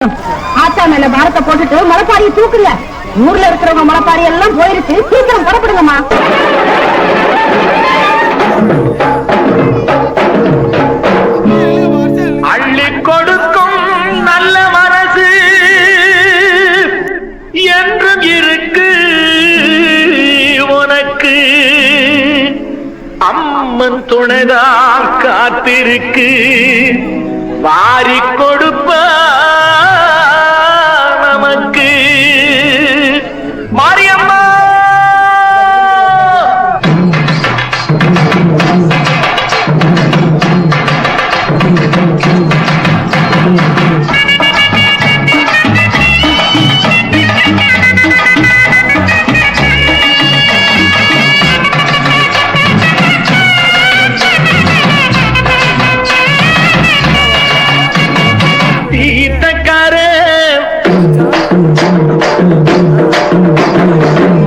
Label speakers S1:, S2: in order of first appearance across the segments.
S1: ஆத்தா மேல பாரத்தை போட்டுட்டு மலைப்பாரியை தூக்குங்க. ஊர்ல இருக்கிறவங்க மலைப்பாரி எல்லாம் போயிருச்சு. சீக்கிரம் புறப்படுங்கம்மா.
S2: அள்ளி கொடுக்கும் நல்ல மனசு என்றும் இருக்கு உனக்கு. அம்மன் துணைதான் காத்திருக்கு. வாரி கொடுப்ப நமக்கு மாரியம்மா.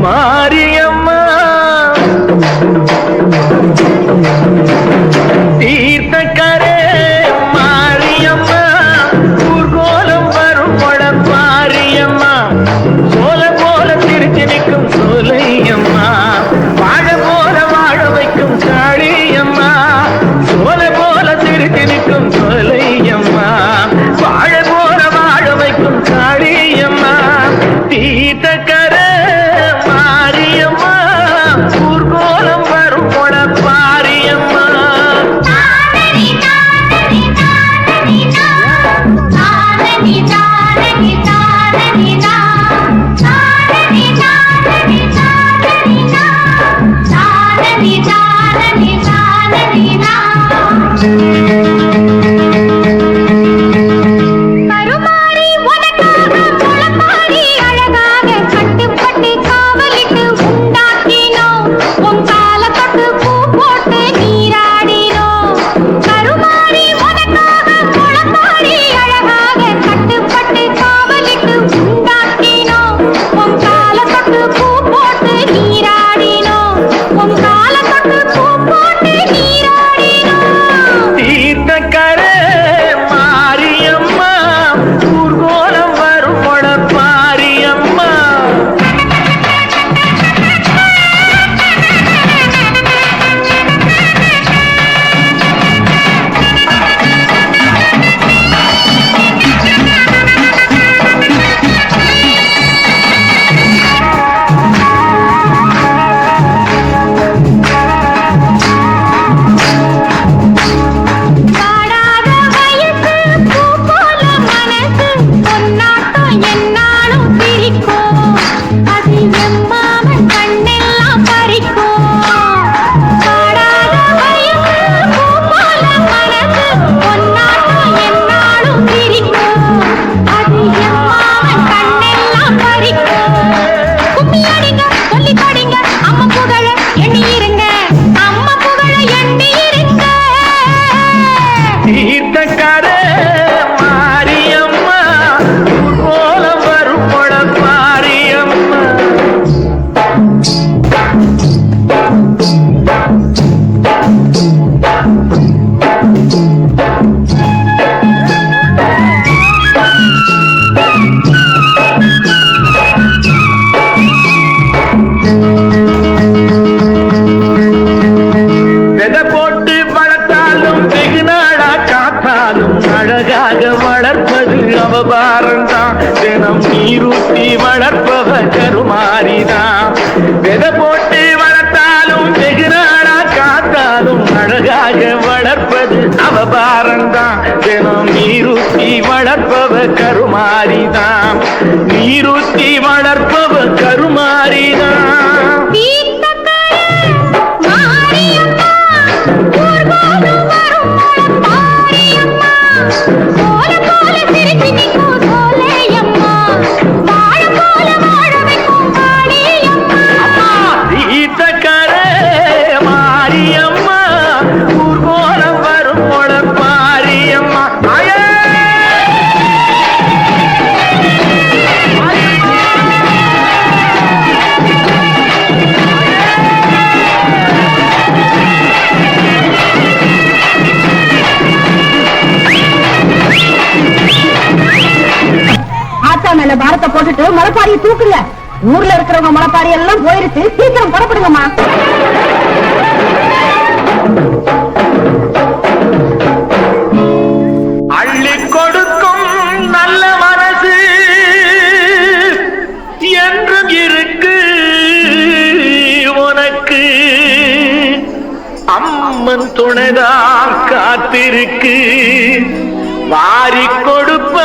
S2: மாரியம்மா தீர்த்தக்கரே மாரியம்மா ஊர்கோலம் வரும் மாரியம்மா. சோல போல திருச்சி நிற்கும் சோலையம்மா. வாழ போல வாழ வைக்கும் காளியம்மா. சோல போல திருச்சி நிற்கும் சோலையம்மா. வாழ போல வாழ வைக்கும் காளியம்மா. தீர்த்தக்கரே ஊர்கோலம் வரும் பாரியம்மா. தினம் நீரூட்டி வளர்ப்பவ கருமாரிதான். விதை போட்டு வளர்த்தாலும் வெகு நாளா காத்தாலும் அழகாக வளர்ப்பது அவபாரம்தான். தினம் நீரூட்டி வளர்ப்பவ கருமாரிதான். நீரூட்டி வளர்ப்பவ கருமாரிதான்.
S1: மேல பாரத்தை போட்டுட்டு முளைப்பாரியை தூக்குங்க. ஊர்ல இருக்கிறவங்க முளைப்பாரி எல்லாம் போயிருச்சு, சீக்கிரம் புறப்படுங்கம்மா.
S2: அள்ளி கொடுக்கும் நல்ல மனசு என்றும் இருக்கு உனக்கு. அம்மன் துணைதான் காத்திருக்கு, வாரி கொடுப்ப